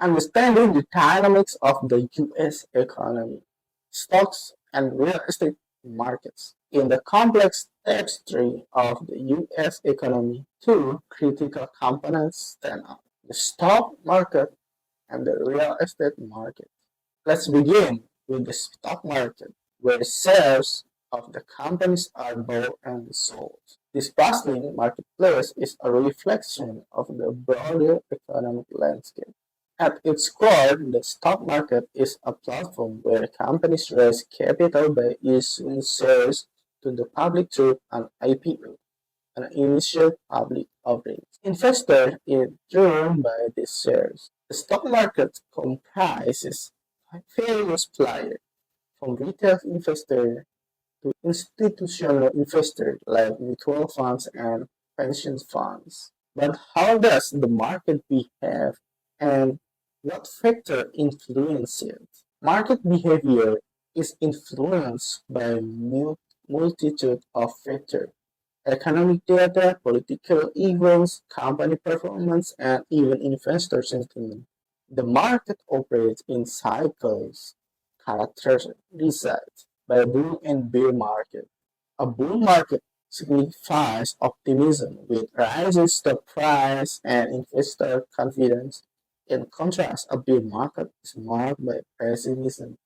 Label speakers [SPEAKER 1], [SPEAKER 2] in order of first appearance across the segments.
[SPEAKER 1] Understanding the dynamics of the U.S. economy, stocks, and real estate markets. In the complex tapestry of the U.S. economy, two critical components stand out: the stock market and the real estate market. Let's begin with the stock market, where shares of the companies are bought and sold. This bustling marketplace is a reflection of the broader economic landscape. At its core, the stock market is a platform where companies raise capital by issuing shares to the public through an IPO, an initial public offering. Investors are drawn by these shares. The stock market comprises various players, from retail investors to institutional investors like mutual funds and pension funds. But how does the market behave and what factor influence it? Market behavior is influenced by a multitude of factors: economic data, political events, company performance, and even investor sentiment. The market operates in cycles characterized by a bull and bear market. A bull market signifies optimism with rising stock price and investor confidence. In contrast, a bear market is marked by pessimism,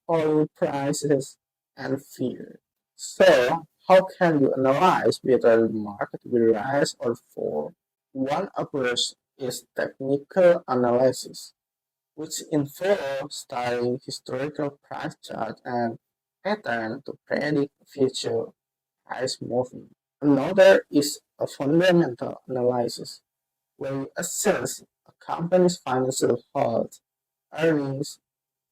[SPEAKER 1] falling prices, and fear. So, how can you analyze whether the market will rise or fall? One approach is technical analysis, which involves studying historical price charts and patterns to predict future price movement. Another is a fundamental analysis, where you assess a company's financial health, earnings,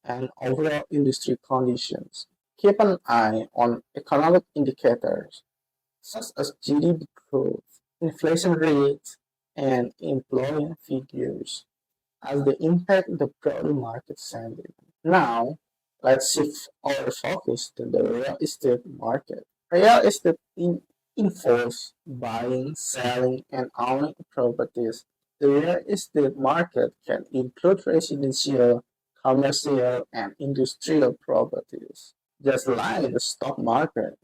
[SPEAKER 1] and overall industry conditions. Keep an eye on economic indicators such as GDP growth, inflation rates, and employment figures as they impact the broader market sentiment. Now, let's shift our focus to the real estate market. Real estate involves buying, selling, and owning properties. The real estate market can include residential, commercial, and industrial properties. Just like the stock market,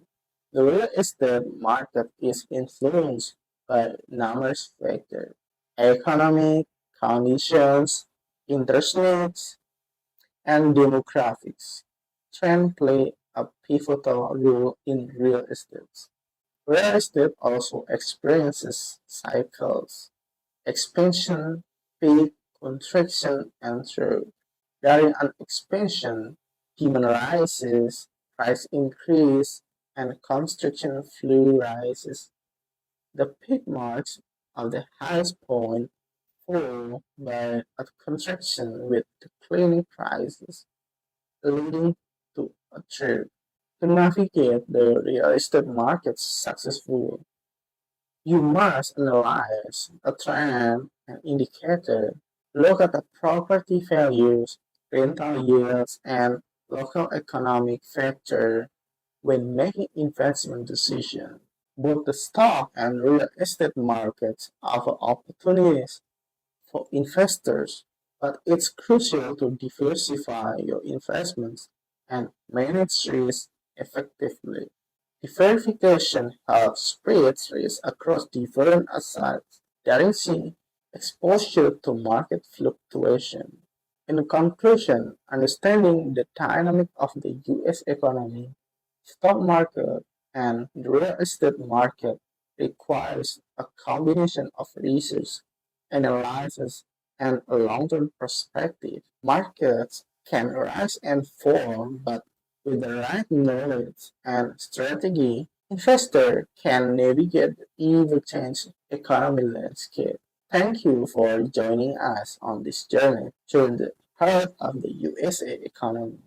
[SPEAKER 1] the real estate market is influenced by numerous factors: economic conditions, interest rates, and demographics. Trends play a pivotal role in real estate. Real estate also experiences cycles: expansion, peak, contraction, and through. During an expansion, demand rises, price increase, and construction flow rises. The peak marks of the highest point, followed by a contraction with declining prices, leading to a trough. To navigate the real estate market successfully, you must analyze a trend and indicator, look at the property values, rental yields, and local economic factors when making investment decisions. Both the stock and real estate markets offer opportunities for investors, but it's crucial to diversify your investments and manage risk effectively. Diversification helps spread risk across different assets, reducing exposure to market fluctuation. In conclusion, understanding the dynamic of the U.S. economy, stock market, and the real estate market requires a combination of research, analysis, and a long-term perspective. Markets can rise and fall, but with the right knowledge and strategy, investors can navigate the ever-changing economic landscape. Thank you for joining us on this journey through the heart of the USA economy.